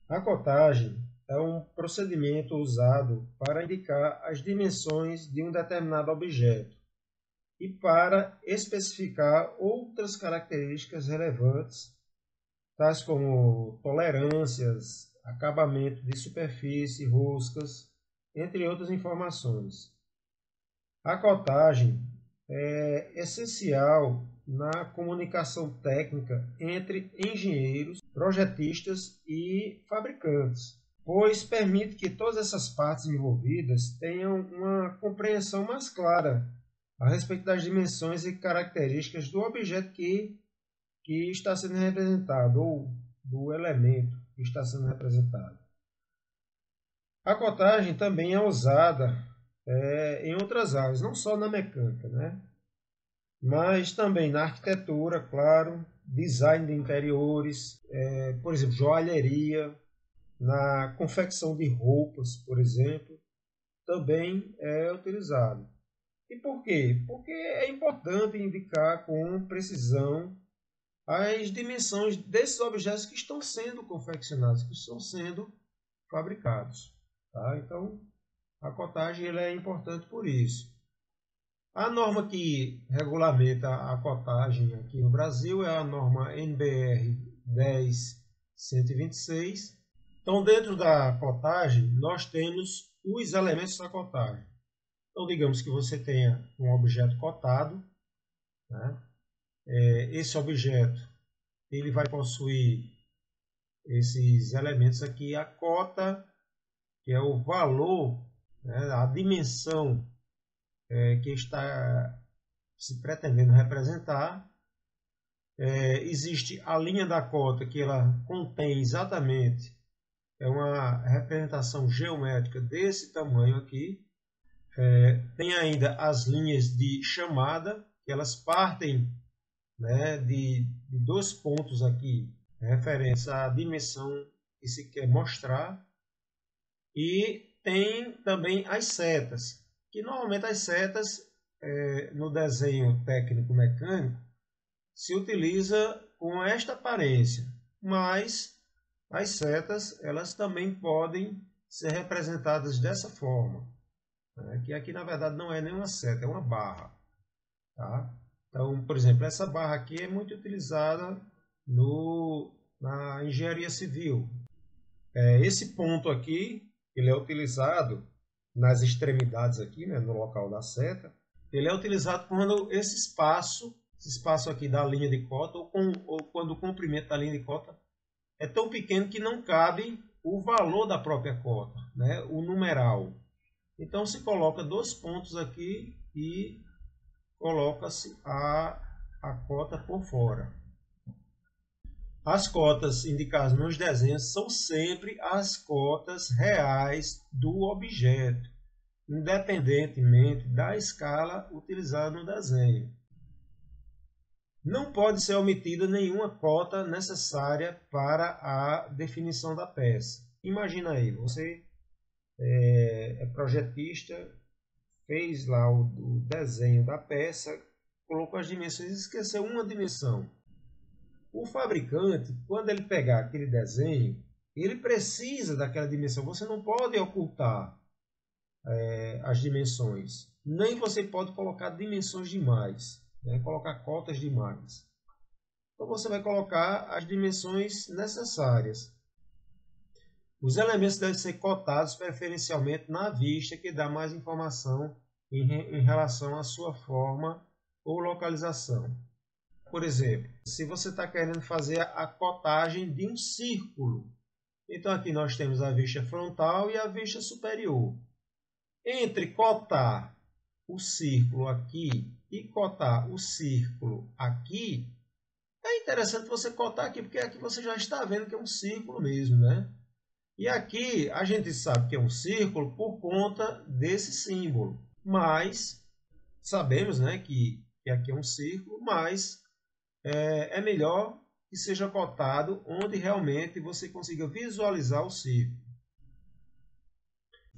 A cotagem é um procedimento usado para indicar as dimensões de um determinado objeto e para especificar outras características relevantes, tais como tolerâncias, acabamento de superfície, roscas, entre outras informações. A cotagem é essencial na comunicação técnica entre engenheiros, projetistas e fabricantes, pois permite que todas essas partes envolvidas tenham uma compreensão mais clara a respeito das dimensões e características do objeto que está sendo representado ou do elemento que está sendo representado. A cotagem também é usada em outras áreas, não só na mecânica, né? Mas também na arquitetura, claro, design de interiores, por exemplo, joalheria, na confecção de roupas, por exemplo, também é utilizado. E por quê? Porque é importante indicar com precisão as dimensões desses objetos que estão sendo confeccionados, que estão sendo fabricados. Tá? Então, a cotagem ela é importante por isso. A norma que regulamenta a cotagem aqui no Brasil é a norma NBR 10126. Então, dentro da cotagem, nós temos os elementos da cotagem. Então, digamos que você tenha um objeto cotado, né? Esse objeto ele vai possuir esses elementos aqui, a cota, que é o valor, né, a dimensão que está se pretendendo representar. Existe a linha da cota, que ela contém exatamente uma representação geométrica desse tamanho aqui. Tem ainda as linhas de chamada, que elas partem, né, de dois pontos aqui, referentes à dimensão que se quer mostrar. E tem também as setas, que normalmente as setas, no desenho técnico mecânico, se utiliza com esta aparência, mas as setas elas também podem ser representadas dessa forma, né? Que aqui na verdade não é nenhuma seta, é uma barra. Tá? Então, por exemplo, essa barra aqui é muito utilizada na engenharia civil. Esse ponto aqui, ele é utilizado nas extremidades aqui, né, no local da seta. Ele é utilizado quando esse espaço aqui da linha de cota, ou quando o comprimento da linha de cota é tão pequeno que não cabe o valor da própria cota, né, o numeral. Então se coloca dois pontos aqui e coloca-se a cota por fora. As cotas indicadas nos desenhos são sempre as cotas reais do objeto, independentemente da escala utilizada no desenho. Não pode ser omitida nenhuma cota necessária para a definição da peça. Imagina aí, você é projetista, fez lá o desenho da peça, colocou as dimensões e esqueceu uma dimensão. O fabricante, quando ele pegar aquele desenho, ele precisa daquela dimensão. Você não pode ocultar as dimensões. Nem você pode colocar dimensões demais, né? Colocar cotas demais. Então você vai colocar as dimensões necessárias. Os elementos devem ser cotados preferencialmente na vista, que dá mais informação em relação à sua forma ou localização. Por exemplo, se você está querendo fazer a cotagem de um círculo, então aqui nós temos a vista frontal e a vista superior. Entre cotar o círculo aqui e cotar o círculo aqui, é interessante você cotar aqui, porque aqui você já está vendo que é um círculo mesmo, né? E aqui a gente sabe que é um círculo por conta desse símbolo, mas sabemos, né, que aqui é um círculo, mas é melhor que seja cotado onde realmente você consiga visualizar o círculo.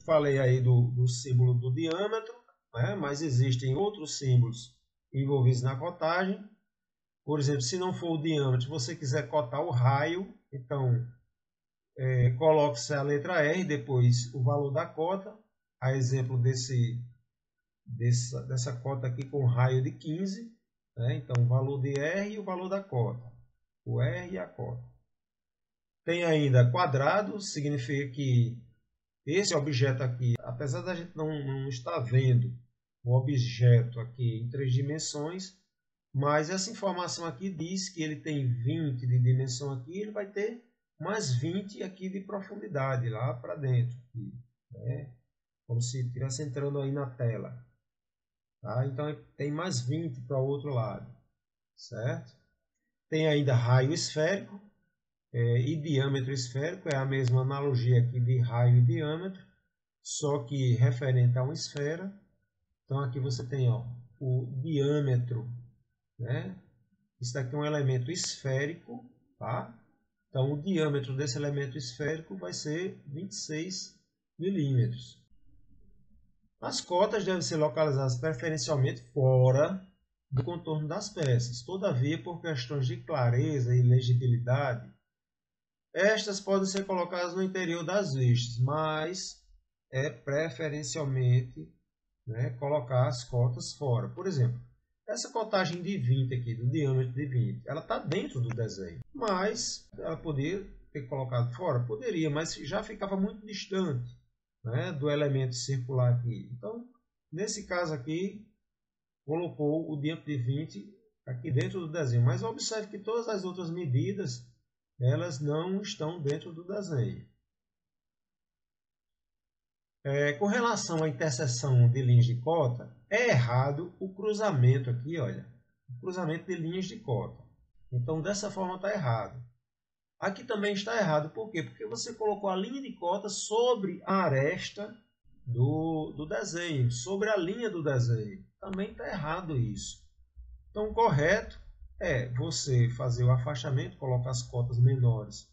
Falei aí do símbolo do diâmetro, né? Mas existem outros símbolos envolvidos na cotagem. Por exemplo, se não for o diâmetro, você quiser cotar o raio, então coloque-se a letra R, depois o valor da cota, a exemplo dessa cota aqui com raio de 15, né? Então o valor de R e o valor da cota, o R e a cota. Tem ainda quadrado, significa que esse objeto aqui, apesar da gente não estar vendo o objeto aqui em 3 dimensões, mas essa informação aqui diz que ele tem 20 de dimensão aqui, ele vai ter mais 20 aqui de profundidade lá para dentro, né? Como se estivesse entrando aí na tela. Tá? Então tem mais 20 para o outro lado, certo? Tem ainda raio esférico e diâmetro esférico, é a mesma analogia aqui de raio e diâmetro, só que referente a uma esfera. Então aqui você tem o diâmetro, né? Isso daqui é um elemento esférico, tá? Então o diâmetro desse elemento esférico vai ser 26 milímetros. As cotas devem ser localizadas preferencialmente fora do contorno das peças. Todavia, por questões de clareza e legibilidade, estas podem ser colocadas no interior das vistas, mas é preferencialmente, né, colocar as cotas fora. Por exemplo, essa cotagem de 20 aqui, do diâmetro de 20, ela está dentro do desenho, mas ela poderia ter colocado fora? Poderia, mas já ficava muito distante, né, do elemento circular aqui. Então, nesse caso aqui, colocou o diâmetro de 20 aqui dentro do desenho. Mas observe que todas as outras medidas, elas não estão dentro do desenho. Com relação à interseção de linhas de cota, é errado o cruzamento aqui, olha, o cruzamento de linhas de cota. Então, dessa forma está errado. Aqui também está errado, por quê? Porque você colocou a linha de cota sobre a aresta do desenho, sobre a linha do desenho. Também está errado isso. Então, o correto é você fazer o afastamento, colocar as cotas menores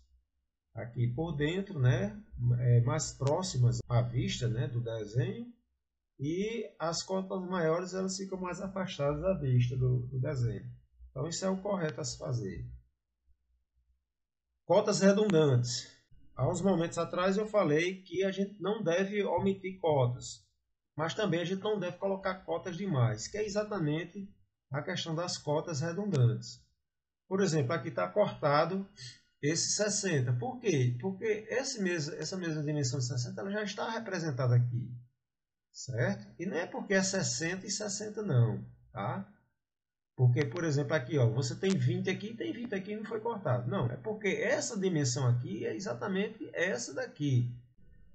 aqui por dentro, né, mais próximas à vista, né, do desenho, e as cotas maiores elas ficam mais afastadas da vista do desenho. Então isso é o correto a se fazer. Cotas redundantes. Há uns momentos atrás eu falei que a gente não deve omitir cotas, mas também a gente não deve colocar cotas demais, que é exatamente a questão das cotas redundantes. Por exemplo, aqui está cortado esse 60. Por quê? Porque essa mesma dimensão de 60 ela já está representada aqui, certo? E não é porque é 60 e 60 não, tá? Porque, por exemplo, aqui ó, você tem 20 aqui, tem 20 aqui e não foi cortado. Não, é porque essa dimensão aqui é exatamente essa daqui.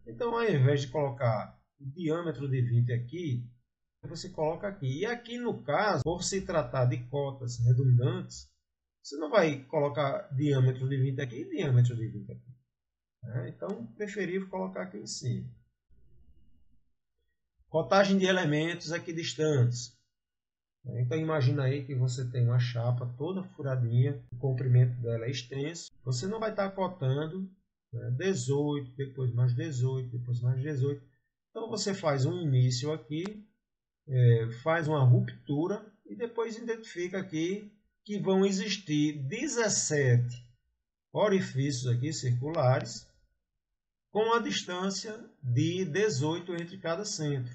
Então, ao invés de colocar o diâmetro de 20 aqui, você coloca aqui. E aqui, no caso, por se tratar de cotas redundantes, você não vai colocar diâmetro de 20 aqui e diâmetro de 20 aqui. Então, preferível colocar aqui em cima. Cotagem de elementos equidistantes. Então, imagina aí que você tem uma chapa toda furadinha, o comprimento dela é extenso. Você não vai estar cotando 18, depois mais 18, depois mais 18. Então, você faz um início aqui, faz uma ruptura e depois identifica aqui que vão existir 17 orifícios aqui circulares com a distância de 18 entre cada centro.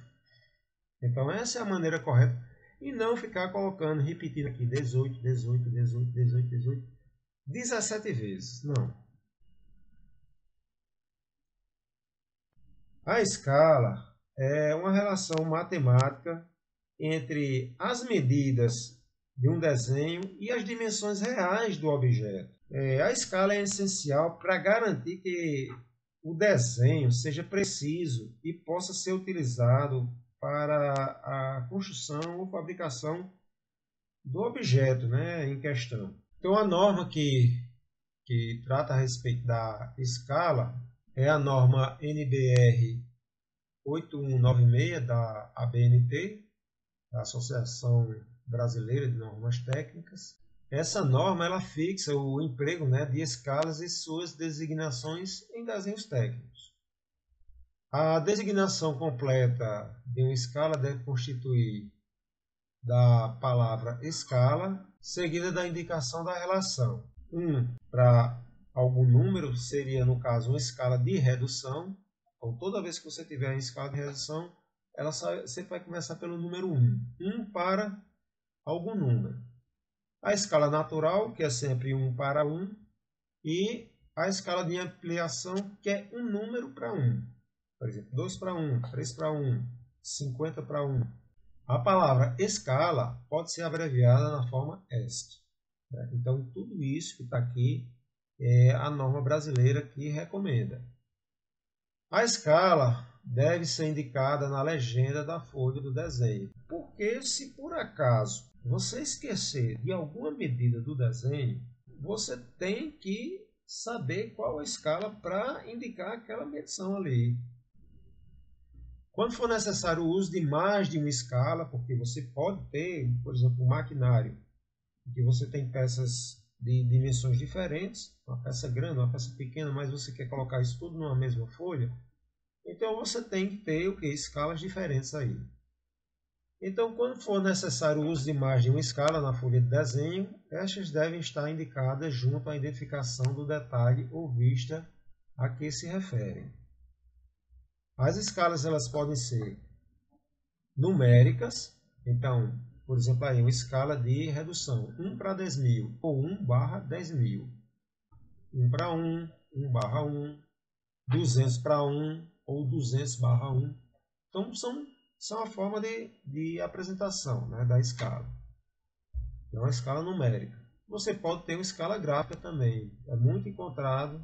Então essa é a maneira correta e não ficar colocando, repetindo aqui 18, 18, 18, 18, 18, 17 vezes. Não. A escala é uma relação matemática entre as medidas de um desenho e as dimensões reais do objeto. A escala é essencial para garantir que o desenho seja preciso e possa ser utilizado para a construção ou fabricação do objeto, né, em questão. Então, a norma que trata a respeito da escala é a norma NBR 8196 da ABNT, da Associação Brasileira de Normas Técnicas. Essa norma ela fixa o emprego, né, de escalas e suas designações em desenhos técnicos. A designação completa de uma escala deve constituir da palavra escala, seguida da indicação da relação. 1 para algum número, seria, no caso, uma escala de redução. Então, toda vez que você tiver uma escala de redução, ela sempre vai começar pelo número 1. 1 para algum número. A escala natural, que é sempre 1 para 1. E a escala de ampliação, que é um número para 1. Por exemplo, 2 para 1, 3 para 1, 50 para 1. A palavra escala pode ser abreviada na forma ESC. Então, tudo isso que está aqui é a norma brasileira que recomenda. A escala deve ser indicada na legenda da folha do desenho. Porque se por acaso você esquecer de alguma medida do desenho, você tem que saber qual a escala para indicar aquela medição ali. Quando for necessário o uso de mais de uma escala, porque você pode ter, por exemplo, um maquinário, que você tem peças de dimensões diferentes, uma peça grande, uma peça pequena, mas você quer colocar isso tudo numa mesma folha, então você tem que ter o que? Escalas diferentes aí. Então, quando for necessário o uso de mais de uma escala na folha de desenho, estas devem estar indicadas junto à identificação do detalhe ou vista a que se referem. As escalas elas podem ser numéricas, então, por exemplo, aí, uma escala de redução, 1 para 10.000 ou 1 barra 10.000. 1 para 1, 1 barra 1, 200 para 1 ou 200 barra 1. Então, são a forma de apresentação, né, da escala. É uma escala numérica. Você pode ter uma escala gráfica também. É muito encontrado,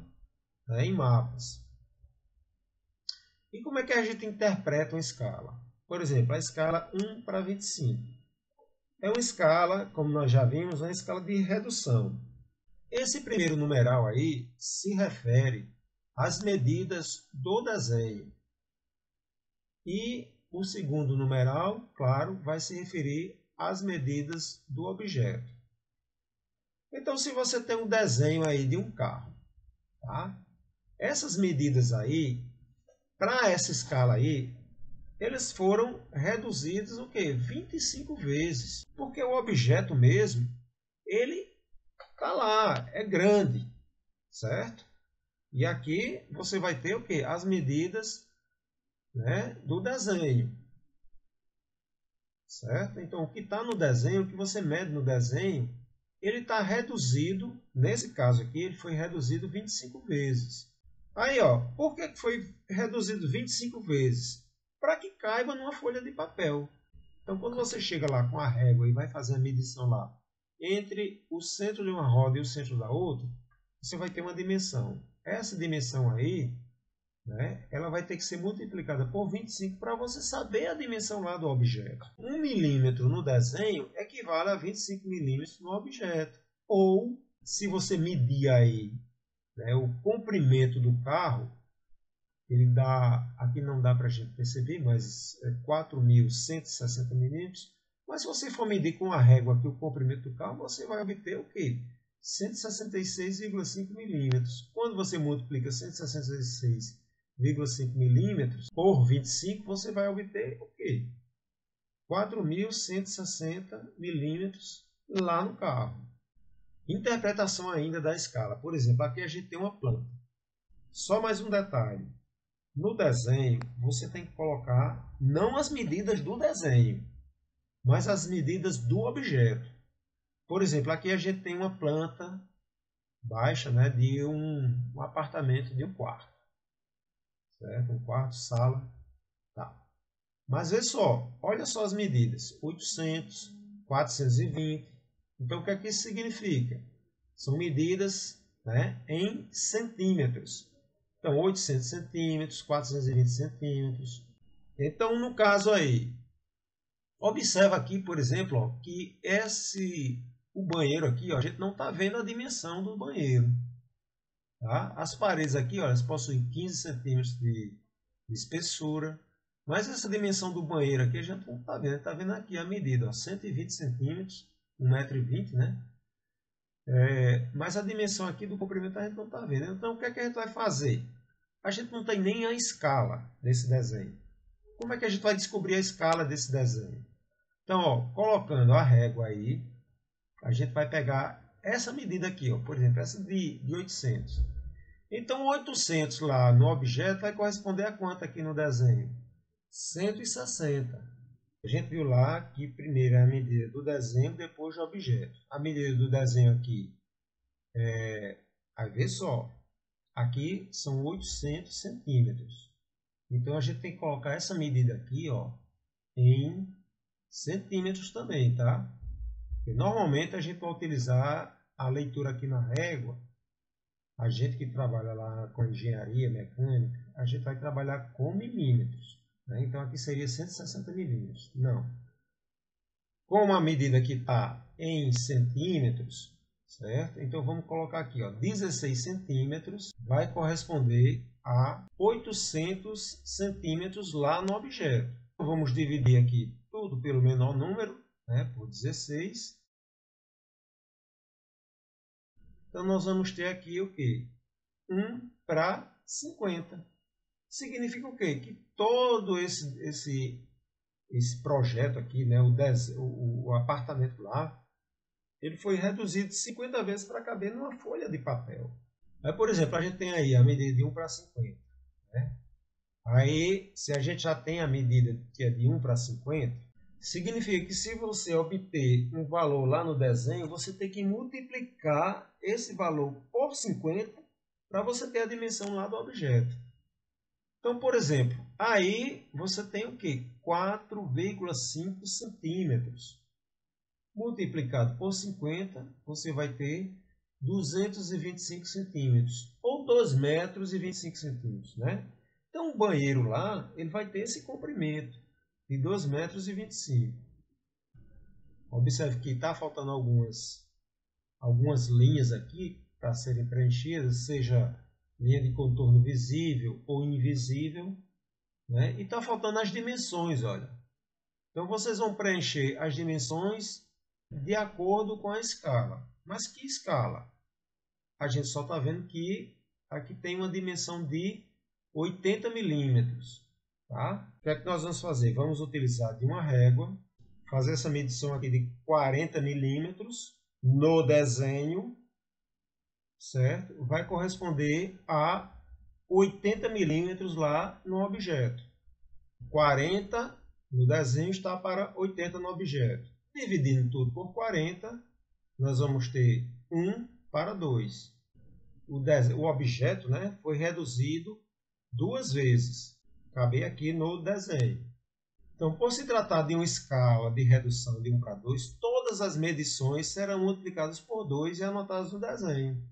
né, em mapas. E como é que a gente interpreta uma escala? Por exemplo, a escala 1 para 25. É uma escala, como nós já vimos, uma escala de redução. Esse primeiro numeral aí se refere às medidas do desenho. E o segundo numeral, claro, vai se referir às medidas do objeto. Então, se você tem um desenho aí de um carro, tá? Essas medidas aí, para essa escala aí, eles foram reduzidos o quê? 25 vezes. Porque o objeto mesmo, ele está lá, é grande, certo? E aqui você vai ter o quê? As medidas, né, do desenho. Certo? Então, o que está no desenho, o que você mede no desenho, ele está reduzido, nesse caso aqui, ele foi reduzido 25 vezes. Aí, ó, por que foi reduzido 25 vezes? Para que caiba numa folha de papel. Então, quando você chega lá com a régua e vai fazer a medição lá, entre o centro de uma roda e o centro da outra, você vai ter uma dimensão. Essa dimensão aí, né, ela vai ter que ser multiplicada por 25 para você saber a dimensão lá do objeto. 1 milímetro no desenho equivale a 25 milímetros no objeto. Ou, se você medir aí, né, o comprimento do carro, ele dá, aqui não dá para a gente perceber, mas é 4.160 milímetros. Mas se você for medir com a régua aqui o comprimento do carro, você vai obter o quê? 166,5 milímetros. Quando você multiplica 166,5 milímetros por 25, você vai obter o quê? 4.160 milímetros lá no carro. Interpretação ainda da escala. Por exemplo, aqui a gente tem uma planta. Só mais um detalhe. No desenho, você tem que colocar não as medidas do desenho, mas as medidas do objeto. Por exemplo, aqui a gente tem uma planta baixa, né, de um apartamento de um quarto. Certo? Um quarto, sala, tá. Mas vê só, olha só as medidas. 800, 420. Então, o que é que isso significa? São medidas, né, em centímetros. Então, 800 centímetros, 420 centímetros. Então, no caso aí, observa aqui, por exemplo, ó, que o banheiro aqui, ó, a gente não está vendo a dimensão do banheiro. Tá? As paredes aqui, ó, elas possuem 15 centímetros de espessura. Mas essa dimensão do banheiro aqui a gente não está vendo. Está vendo aqui a medida, ó, 120 centímetros, 1,20 m, né? Mas a dimensão aqui do comprimento a gente não está vendo. Então, o que é que a gente vai fazer? A gente não tem nem a escala desse desenho. Como é que a gente vai descobrir a escala desse desenho? Então, ó, colocando a régua aí, a gente vai pegar essa medida aqui, ó, por exemplo, essa de 800. Então, 800 lá no objeto vai corresponder a quanto aqui no desenho? 160. A gente viu lá que primeiro é a medida do desenho, depois do objeto. A medida do desenho aqui aí vê só, aqui são 800 centímetros. Então, a gente tem que colocar essa medida aqui, ó, em centímetros também, tá? Porque normalmente a gente vai utilizar a leitura aqui na régua. A gente que trabalha lá com engenharia mecânica, a gente vai trabalhar com milímetros, né? Então aqui seria 160 milímetros. Não. Como a medida aqui está em centímetros, certo? Então vamos colocar aqui, ó, 16 centímetros vai corresponder a 800 centímetros lá no objeto. Então, vamos dividir aqui tudo pelo menor número, né, por 16. Então nós vamos ter aqui o quê? 1 para 50. Significa o quê? Que todo esse projeto aqui, né, o apartamento lá, ele foi reduzido 50 vezes para caber numa folha de papel. Aí, por exemplo, a gente tem aí a medida de 1 para 50. Né? Aí, se a gente já tem a medida que é de 1 para 50, significa que se você obter um valor lá no desenho, você tem que multiplicar esse valor por 50 para você ter a dimensão lá do objeto. Então, por exemplo, aí você tem o quê? 4,5 centímetros. Multiplicado por 50, você vai ter 225 centímetros, ou 2 metros e 25 centímetros, né? Então, o banheiro lá, ele vai ter esse comprimento de 2 metros e 25. Observe que está faltando algumas linhas aqui para serem preenchidas, seja linha de contorno visível ou invisível, né? E está faltando as dimensões, olha. Então, vocês vão preencher as dimensões de acordo com a escala. Mas que escala? A gente só está vendo que aqui tem uma dimensão de 80 milímetros. Tá? O que é que nós vamos fazer? Vamos utilizar de uma régua, fazer essa medição aqui de 40 milímetros no desenho, certo? Vai corresponder a 80 milímetros lá no objeto. 40 no desenho está para 80 no objeto. Dividindo tudo por 40, nós vamos ter 1 para 2. O objeto, né, foi reduzido 2 vezes. Cabe aqui no desenho. Então, por se tratar de uma escala de redução de 1 para 2, todas as medições serão multiplicadas por 2 e anotadas no desenho.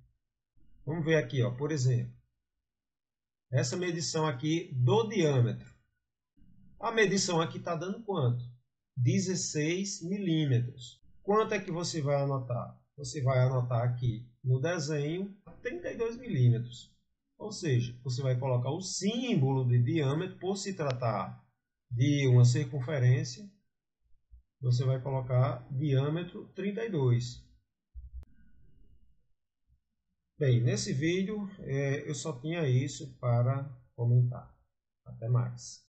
Vamos ver aqui, ó, por exemplo. Essa medição aqui do diâmetro. A medição aqui está dando quanto? 16 milímetros. Quanto é que você vai anotar? Você vai anotar aqui no desenho 32 milímetros. Ou seja, você vai colocar o símbolo de diâmetro, por se tratar de uma circunferência, você vai colocar diâmetro 32. Bem, nesse vídeo eu só tinha isso para comentar. Até mais.